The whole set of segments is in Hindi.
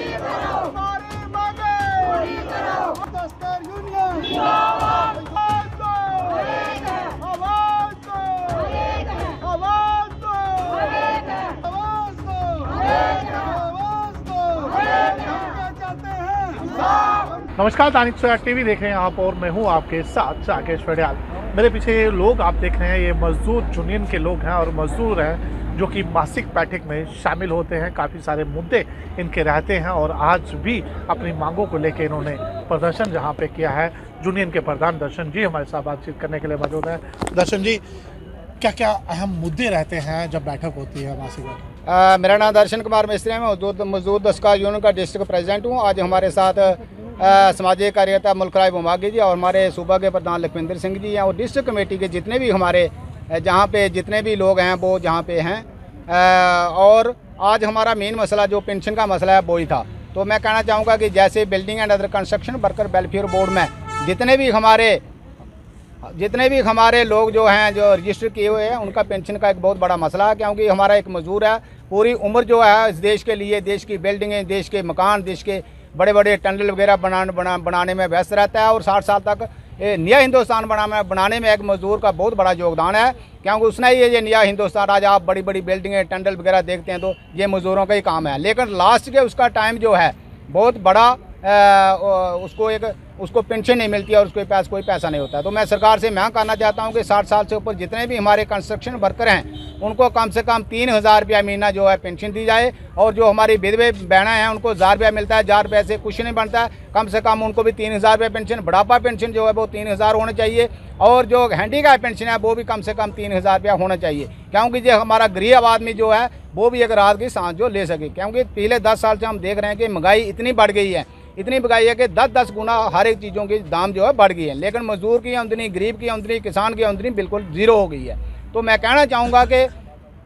हमारी मांगे दस्तर यूनियन आवाज दो, आवाज दो, आवाज दो, आवाज दो, आवाज दो, हम क्या चाहते हैं। नमस्कार, दैनिक सवेरा टीवी देख रहे हैं आप और मैं हूं आपके साथ राकेश वड़ियाल। मेरे पीछे ये लोग आप देख रहे हैं, ये मजदूर यूनियन के लोग हैं और मजदूर हैं जो कि मासिक बैठक में शामिल होते हैं। काफ़ी सारे मुद्दे इनके रहते हैं और आज भी अपनी मांगों को लेकर इन्होंने प्रदर्शन जहां पे किया है। यूनियन के प्रधान दर्शन जी हमारे साथ बातचीत करने के लिए मौजूद हैं। दर्शन जी, क्या क्या अहम मुद्दे रहते हैं जब बैठक होती है मासिक बैठक? मेरा नाम दर्शन कुमार मिस्त्री है। मैं मजदूर दस्तकार यूनियन का डिस्ट्रिक्ट प्रेसिडेंट हूँ। आज हमारे साथ सामाजिक कार्यकर्ता मुल्कराय बुमागी जी और हमारे सूबा के प्रधान लखविंदर सिंह जी हैं और डिस्ट्रिक्ट कमेटी के जितने भी हमारे जहाँ पे जितने भी लोग हैं वो जहाँ पे हैं। और आज हमारा मेन मसला जो पेंशन का मसला है वो ही था। तो मैं कहना चाहूँगा कि जैसे building and other construction worker welfare board में जितने भी हमारे लोग जो हैं जो रजिस्टर किए हुए हैं उनका पेंशन का एक बहुत बड़ा मसला है। क्योंकि हमारा एक मजदूर है, पूरी उम्र जो है इस देश के लिए, देश की बिल्डिंगें, देश के मकान, देश के बड़े बड़े टनल वगैरह बनाने में व्यस्त रहता है और 60 साल तक नया हिंदुस्तान बनाने में एक मजदूर का बहुत बड़ा योगदान है। क्योंकि उसने ये नया हिंदुस्तान, आज आप बड़ी बड़ी बिल्डिंगें टनल वगैरह देखते हैं तो ये मजदूरों का ही काम है। लेकिन लास्ट के उसका टाइम जो है बहुत बड़ा, उसको पेंशन नहीं मिलती और उसके पास कोई पैसा नहीं होता। तो मैं सरकार से मांग करना चाहता हूं कि 60 साल से ऊपर जितने भी हमारे कंस्ट्रक्शन वर्कर हैं उनको कम से कम 3000 रुपया महीना जो है पेंशन दी जाए। और जो हमारी विधवे बहनें हैं उनको 1000 रुपया मिलता है। 1000 रुपये से कुछ नहीं बनता है, कम से कम उनको भी 3000 रुपये पेंशन, बुढ़ापा पेंशन जो है वो 3000 होना चाहिए। और जो हैंडीकैप पेंशन है वो भी कम से कम 3000 रुपया होना चाहिए। क्योंकि जो हमारा गरीब आदमी जो है वो भी एक रात की सांस जो ले सके। क्योंकि पिछले 10 साल से हम देख रहे हैं कि महंगाई इतनी बढ़ गई है, इतनी महंगाई है कि 10-10 गुना हर एक चीज़ों की दाम जो है बढ़ गई है। लेकिन मजदूर की आमदनी, गरीब की आमदनी, किसान की आमदनी बिल्कुल ज़ीरो हो गई है। तो मैं कहना चाहूँगा कि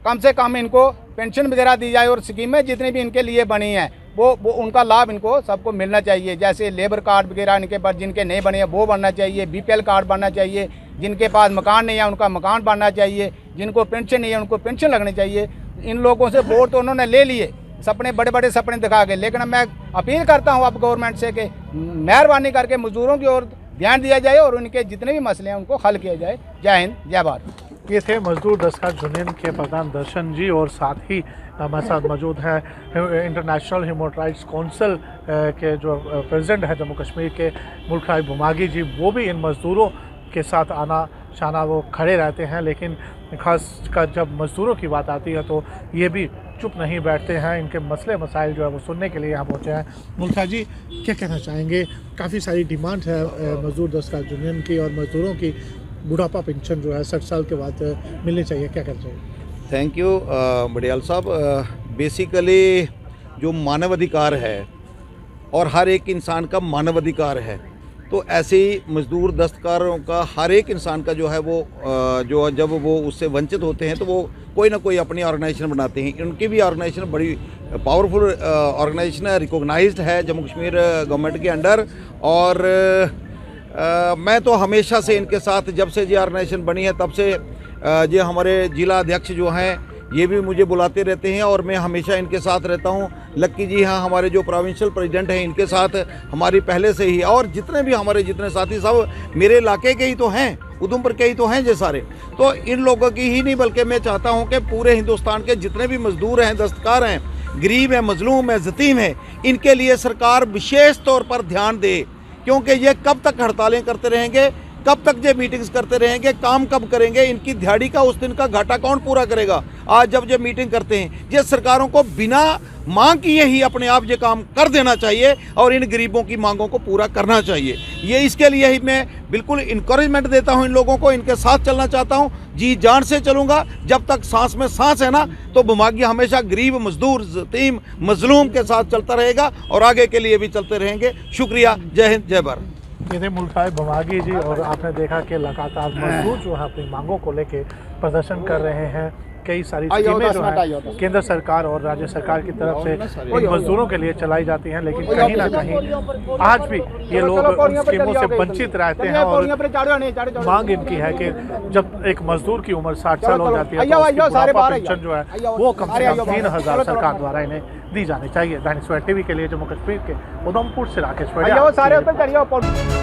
कम से कम इनको पेंशन वगैरह दी जाए और स्कीमें जितनी भी इनके लिए बनी हैं वो उनका लाभ इनको सबको मिलना चाहिए। जैसे लेबर कार्ड वगैरह इनके पास जिनके नहीं बने हैं वो बनना चाहिए, BPL कार्ड बनना चाहिए, जिनके पास मकान नहीं है उनका मकान बनना चाहिए, जिनको पेंशन नहीं है उनको पेंशन लगनी चाहिए। इन लोगों से वोट तो उन्होंने ले लिए, सपने बड़े बड़े सपने दिखा के। लेकिन मैं अपील करता हूं अब गवर्नमेंट से कि मेहरबानी करके मजदूरों की ओर ध्यान दिया जाए और उनके जितने भी मसले हैं उनको हल किया जाए। जय हिंद, जय भारत। ये थे मजदूर दस्तकार यूनियन के प्रधान दर्शन जी और साथ ही हमारे साथ मौजूद हैं इंटरनेशनल ह्यूमन राइट्स काउंसिल के जो प्रेसिडेंट हैं जम्मू कश्मीर के मुल्कराय बुमागी जी। वो भी इन मजदूरों के साथ आना शाना वो खड़े रहते हैं। लेकिन खास कर जब मजदूरों की बात आती है तो ये भी चुप नहीं बैठते हैं। इनके मसले मसाइल जो है वो सुनने के लिए यहाँ पहुँचे हैं। मुल्कराय जी, क्या कहना चाहेंगे? काफ़ी सारी डिमांड है मजदूर दस्तकार यूनियन की और मजदूरों की बुढ़ापा पेंशन जो है 60 साल के बाद मिलनी चाहिए, क्या कहना चाहिए? थैंक यू बड़ियाल साहब। बेसिकली जो मानवाधिकार है और हर एक इंसान का मानवाधिकार है, तो ऐसे ही मजदूर दस्तकारों का हर एक इंसान का जो है वो जो जब वो उससे वंचित होते हैं तो वो कोई ना कोई अपनी ऑर्गेनाइजेशन बनाते हैं। उनकी भी ऑर्गेनाइजेशन बड़ी पावरफुल ऑर्गेनाइजेशन है, रिकॉग्नाइज्ड है जम्मू कश्मीर गवर्नमेंट के अंडर। और मैं तो हमेशा से इनके साथ, जब से ये ऑर्गेनाइजेशन बनी है तब से ये हमारे जिला अध्यक्ष जो हैं ये भी मुझे बुलाते रहते हैं और मैं हमेशा इनके साथ रहता हूं। लक्की जी हाँ, हमारे जो प्रोविंशियल प्रेसिडेंट हैं, इनके साथ हमारी पहले से ही, और जितने भी हमारे जितने साथी सब मेरे इलाके के ही तो हैं, उधमपुर के ही तो हैं ये सारे। तो इन लोगों की ही नहीं बल्कि मैं चाहता हूं कि पूरे हिंदुस्तान के जितने भी मजदूर हैं, दस्तकार हैं, गरीब हैं, मजलूम हैं, यतीम हैं, इनके लिए सरकार विशेष तौर पर ध्यान दे। क्योंकि ये कब तक हड़तालें करते रहेंगे, कब तक ये मीटिंग्स करते रहेंगे, काम कब करेंगे? इनकी दिहाड़ी का उस दिन का घाटा कौन पूरा करेगा? आज जब ये मीटिंग करते हैं, ये सरकारों को बिना मांग किए ही अपने आप ये काम कर देना चाहिए और इन गरीबों की मांगों को पूरा करना चाहिए। ये इसके लिए ही मैं बिल्कुल इनकरेजमेंट देता हूं इन लोगों को, इनके साथ चलना चाहता हूं, जी जान से चलूंगा। जब तक सांस में सांस है ना, तो बुमागी हमेशा गरीब, मजदूर, यतीम, मजलूम के साथ चलता रहेगा और आगे के लिए भी चलते रहेंगे। शुक्रिया। जय हिंद, जय भारत। ये थे मुल्कराय बुमागी जी और आपने देखा कि लगातार मजदूर जो है अपनी मांगों को लेके प्रदर्शन कर रहे हैं। कई सारी स्कीमें जो है केंद्र सरकार और राज्य सरकार की तरफ से इन मजदूरों के लिए चलाई जाती हैं, लेकिन कहीं ना कहीं आज भी ये लोग उन स्कीमों से वंचित रहते हैं। और मांग इनकी है कि जब एक मजदूर की उम्र 60 साल हो जाती है तो उसकी बुढ़ापा पेंशन जो है वो कम से कम 3000 सरकार द्वारा इन्हें दी जानी चाहिए। दैनिक सवेरा टीवी के लिए जम्मू कश्मीर के उधमपुर से राकेश भैया वो सारे ऊपर चढ़िए।